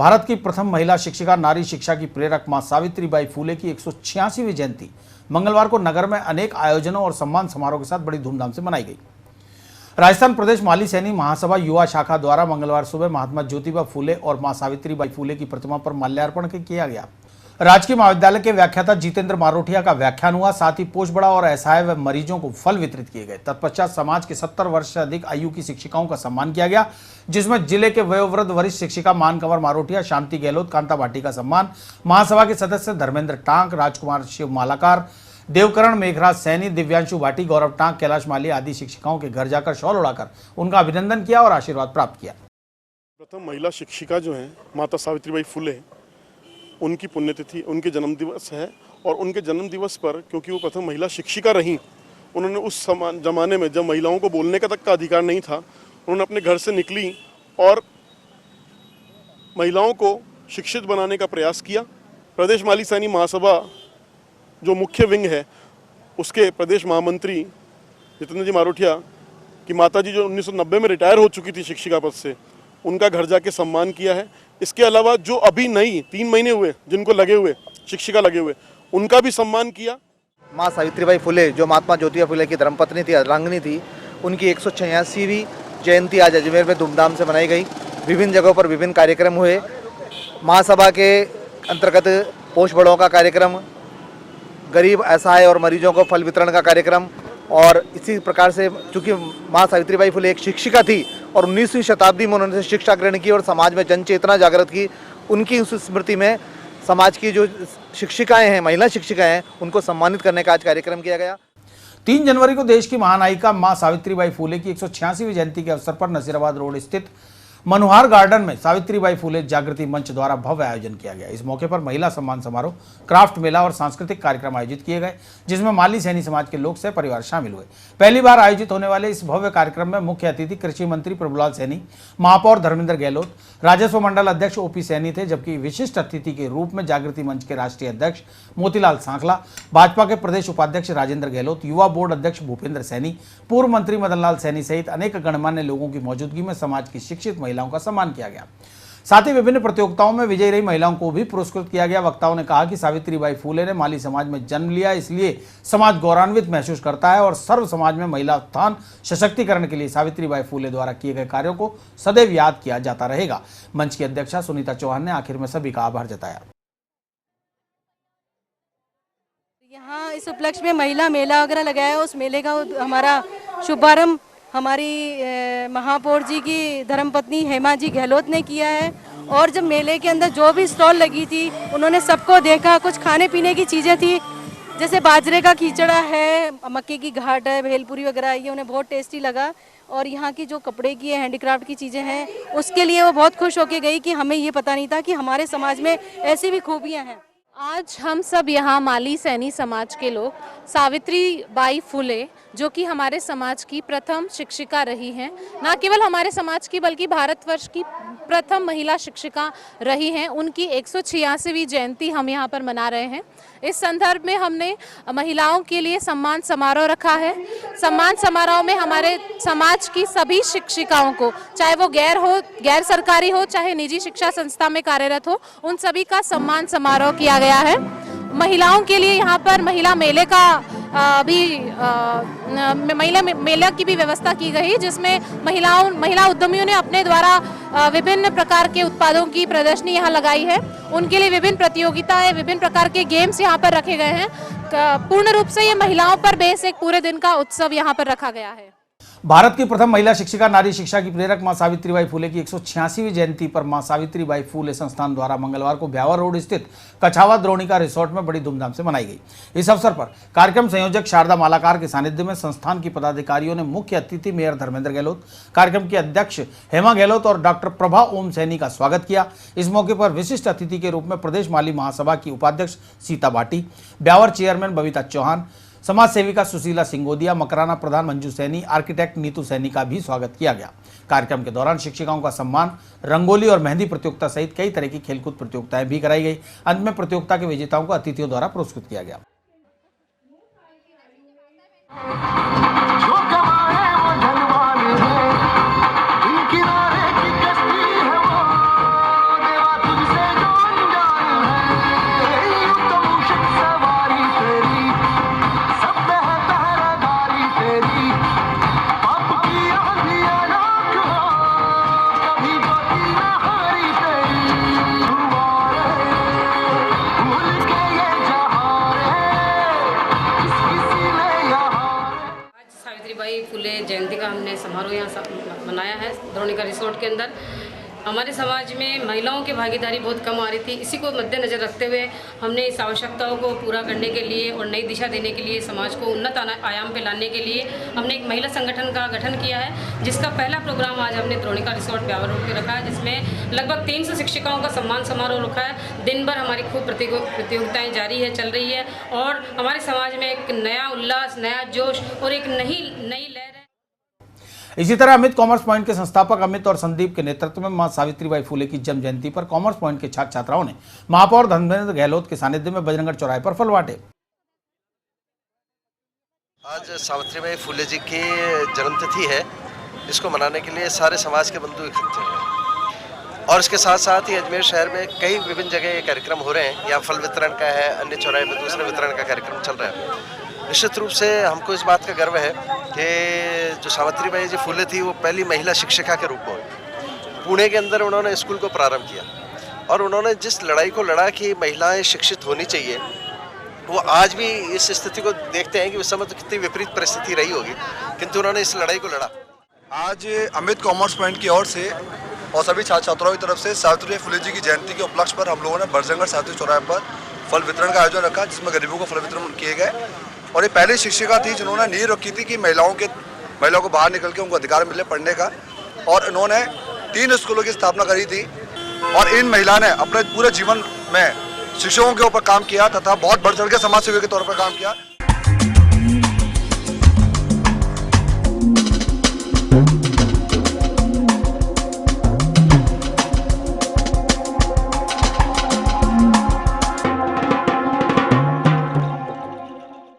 भारत की प्रथम महिला शिक्षिका, नारी शिक्षा की प्रेरक मां सावित्रीबाई फूले की 186वीं जयंती मंगलवार को नगर में अनेक आयोजनों और सम्मान समारोह के साथ बड़ी धूमधाम से मनाई गई। राजस्थान प्रदेश माली सैनी महासभा युवा शाखा द्वारा मंगलवार सुबह महात्मा ज्योतिबा फूले और मां सावित्रीबाई फूले की प्रतिमा पर माल्यार्पण किया गया। राजकीय महाविद्यालय के व्याख्याता जितेंद्र मारोठिया का व्याख्यान हुआ। साथ ही पोषबड़ा और असहाय व मरीजों को फल वितरित किए गए। तत्पश्चात समाज के 70 वर्ष से अधिक आयु की शिक्षिकाओं का सम्मान किया गया, जिसमें जिले के वयोवृद्ध वरिष्ठ शिक्षिका मानकंवर मारोठिया, शांति गहलोत, कांता भाटी का सम्मान, महासभा के सदस्य धर्मेंद्र टांक, राजकुमार शिव मालाकार, देवकरण मेघराज सैनी, दिव्यांशु भाटी, गौरव टांक, कैलाश माली आदि शिक्षिकाओं के घर जाकर शॉल उड़ाकर उनका अभिनंदन किया और आशीर्वाद प्राप्त किया। प्रथम महिला शिक्षिका जो है माता सावित्रीबाई फुले, उनकी पुण्यतिथि, उनके जन्म दिवस है। और उनके जन्म दिवस पर, क्योंकि वो प्रथम महिला शिक्षिका रहीं, उन्होंने उस जमाने में जब महिलाओं को बोलने का तक का अधिकार नहीं था, उन्होंने अपने घर से निकली और महिलाओं को शिक्षित बनाने का प्रयास किया। प्रदेश माली सैनी महासभा जो मुख्य विंग है, उसके प्रदेश महामंत्री जितेंद्र जी मारोठिया की माता जी जो 1990 में रिटायर हो चुकी थी शिक्षिका पद से, उनका घर जाके सम्मान किया है। इसके अलावा जो अभी नई 3 महीने हुए जिनको लगे हुए शिक्षिका लगे हुए, उनका भी सम्मान किया। माँ सावित्रीबाई फुले जो महात्मा ज्योतिबा फुले की धर्मपत्नी थी, अर्धांगिनी थी, उनकी 186वीं जयंती आज अजमेर में धूमधाम से मनाई गई। विभिन्न जगहों पर विभिन्न कार्यक्रम हुए। महासभा के अंतर्गत पोष बड़ों का कार्यक्रम, गरीब असहाय और मरीजों को फल वितरण का कार्यक्रम, और इसी प्रकार से चूँकि माँ सावित्रीबाई फुले एक शिक्षिका थी और 19वीं शताब्दी में उन्होंने शिक्षा ग्रहण की और समाज में जन चेतना जागृत की, उनकी उस स्मृति में समाज की जो शिक्षिकाएं हैं, महिला शिक्षिकाएं हैं, उनको सम्मानित करने का आज कार्यक्रम किया गया। 3 जनवरी को देश की महानायिका मां सावित्रीबाई फूले की 186वीं जयंती के अवसर पर नसीराबाद रोड स्थित मनोहर गार्डन में सावित्रीबाई फूले जागृति मंच द्वारा भव्य आयोजन किया गया। इस मौके पर महिला सम्मान समारोह, क्राफ्ट मेला और सांस्कृतिक कार्यक्रम आयोजित किए गए, जिसमें माली सैनी समाज के लोग से परिवार शामिल हुए। पहली बार आयोजित होने वाले इस भव्य कार्यक्रम में मुख्य अतिथि कृषि मंत्री प्रभुलाल सैनी, महापौर धर्मेंद्र गहलोत, राजस्व मंडल अध्यक्ष ओपी सैनी थे, जबकि विशिष्ट अतिथि के रूप में जागृति मंच के राष्ट्रीय अध्यक्ष मोतीलाल सांखला, भाजपा के प्रदेश उपाध्यक्ष राजेंद्र गहलोत, युवा बोर्ड अध्यक्ष भूपेंद्र सैनी, पूर्व मंत्री मदनलाल सैनी सहित अनेक गणमान्य लोगों की मौजूदगी में समाज की शिक्षित महिलाओं का सम्मान किया गया। साथ ही विभिन्न प्रतियोगिताओं में विजयी रही महिलाओं को भी पुरस्कृत किया गया। वक्ताओं ने कहा कि सावित्रीबाई फूले ने माली समाज में जन्म लिया, इसलिए समाज गौरवान्वित महसूस करता है और सर्व समाज में महिला उत्थान सशक्तिकरण के लिए सावित्रीबाई फूले द्वारा किए गए कार्यों को सदैव याद किया जाता रहेगा। मंच की अध्यक्षा सुनीता चौहान ने आखिर में सभी का आभार जताया। यहाँ इस उपलक्ष्य में महिला मेला वगैरह लगाया है। उस मेले का हमारा शुभारंभ हमारी महापौर जी की धर्मपत्नी हेमा जी गहलोत ने किया है। और जब मेले के अंदर जो भी स्टॉल लगी थी, उन्होंने सबको देखा। कुछ खाने पीने की चीज़ें थी, जैसे बाजरे का खिचड़ा है, मक्के की घाट है, भेलपुरी वगैरह, ये उन्हें बहुत टेस्टी लगा। और यहाँ की जो कपड़े की हैंडीक्राफ्ट की चीज़ें हैं, उसके लिए वो बहुत खुश होकर गई कि हमें ये पता नहीं था कि हमारे समाज में ऐसी भी खूबियाँ हैं। आज हम सब यहाँ माली सैनी समाज के लोग सावित्रीबाई फुले, जो कि हमारे समाज की प्रथम शिक्षिका रही हैं, न केवल हमारे समाज की बल्कि भारतवर्ष की प्रथम महिला शिक्षिका रही हैं, उनकी 186वीं जयंती हम यहाँ पर मना रहे हैं। इस संदर्भ में हमने महिलाओं के लिए सम्मान समारोह रखा है। सम्मान समारोह में हमारे समाज की सभी शिक्षिकाओं को, चाहे वो गैर सरकारी हो, चाहे निजी शिक्षा संस्था में कार्यरत हो, उन सभी का सम्मान समारोह किया गया है। महिलाओं के लिए यहाँ पर महिला मेले का महिला मेला की भी व्यवस्था की गई, जिसमें महिला उद्यमियों ने अपने द्वारा विभिन्न प्रकार के उत्पादों की प्रदर्शनी यहाँ लगाई है। उनके लिए विभिन्न प्रतियोगिताएं, विभिन्न प्रकार के गेम्स यहाँ पर रखे गए हैं। पूर्ण रूप से ये महिलाओं पर बेस एक पूरे दिन का उत्सव यहाँ पर रखा गया है। भारत की प्रथम महिला शिक्षिका, नारी शिक्षा की प्रेरक मां सावित्रीबाई फूले की 186वीं जयंती पर मां सावित्रीबाई फूले संस्थान द्वारा मंगलवार को ब्यावर रोड स्थित कछावा द्रोणिका रिसोर्ट में बड़ी धूमधाम से मनाई गई। इस अवसर पर कार्यक्रम संयोजक शारदा मालाकार के सानिध्य में संस्थान की पदाधिकारियों ने मुख्य अतिथि मेयर धर्मेंद्र गहलोत, कार्यक्रम की अध्यक्ष हेमा गहलोत और डॉक्टर प्रभा ओम सैनी का स्वागत किया। इस मौके पर विशिष्ट अतिथि के रूप में प्रदेश माली महासभा की उपाध्यक्ष सीता भाटी, ब्यावर चेयरमैन बबीता चौहान, समाज सेविका सुशीला सिंगोदिया, मकराना प्रधान मंजू सैनी, आर्किटेक्ट नीतू सैनी का भी स्वागत किया गया। कार्यक्रम के दौरान शिक्षिकाओं का सम्मान, रंगोली और मेहंदी प्रतियोगिता सहित कई तरह की खेलकूद प्रतियोगिताएं भी कराई गई। अंत में प्रतियोगिता के विजेताओं को अतिथियों द्वारा पुरस्कृत किया गया। द्रोणिका रिसोर्ट के अंदर। हमारे समाज में महिलाओं की भागीदारी बहुत कम आ रही थी। इसी को मद्देनज़र रखते हुए हमने इस आवश्यकताओं को पूरा करने के लिए और नई दिशा देने के लिए, समाज को उन्नत आयाम पे लाने के लिए हमने एक महिला संगठन का गठन किया है, जिसका पहला प्रोग्राम आज हमने द्रोणिका रिसोर्ट ब्यावर रोड पे रखा है, जिसमें लगभग 300 शिक्षिकाओं का सम्मान समारोह रखा है। दिन भर हमारी खूब प्रतियोगिताएँ जारी है, चल रही है और हमारे समाज में एक नया उल्लास, नया जोश और एक नई लहर है। इसी तरह अमित कॉमर्स पॉइंट के संस्थापक अमित और संदीप के नेतृत्व में मां सावित्रीबाई फुले की जन्म जयंती पर कॉमर्स पॉइंट के छात्र छात्राओं ने महापौर धर्मेंद्र गहलोत के सानिध्य में बजरंगगढ़ चौराहे पर फल बांटे। आज सावित्रीबाई फुले जी की जन्मतिथि है। इसको मनाने के लिए सारे समाज के बंधु इकट्ठे हैं और इसके साथ साथ ही अजमेर शहर में कई विभिन्न जगह ये कार्यक्रम हो रहे हैं। यहाँ फल वितरण का है, अन्य चौराहे पर दूसरे वितरण का कार्यक्रम चल रहा है। निश्चित रूप से हमको इस बात का गर्व है कि जो सावित्रीबाई जी फुले थी वो पहली महिला शिक्षिका के रूप में हुई। पुणे के अंदर उन्होंने स्कूल को प्रारंभ किया और उन्होंने जिस लड़ाई को लड़ा कि महिलाएं शिक्षित होनी चाहिए, वो आज भी इस स्थिति को देखते हैं कि उस समय तो कितनी विपरीत परिस्थिति रही होगी, किंतु उन्होंने इस लड़ाई को लड़ा। आज अमित कॉमर्स पॉइंट की ओर से और सभी छात्र छात्राओं की तरफ से सावित्रीबाई फुले जी की जयंती के उपलक्ष्य पर हम लोगों ने बजरंगगढ़ सावित्री चौराहे पर फल वितरण का आयोजन रखा, जिसमें गरीबों को फल वितरण किए गए। और ये पहली शिक्षिका थी जिन्होंने नींव रखी थी कि महिलाओं को बाहर निकल के उनको अधिकार मिले पढ़ने का, और इन्होंने 3 स्कूलों की स्थापना करी थी और इन महिला ने अपने पूरे जीवन में शिक्षकों के ऊपर काम किया तथा बहुत बढ़ चढ़ के समाज सेवी के तौर पर काम किया।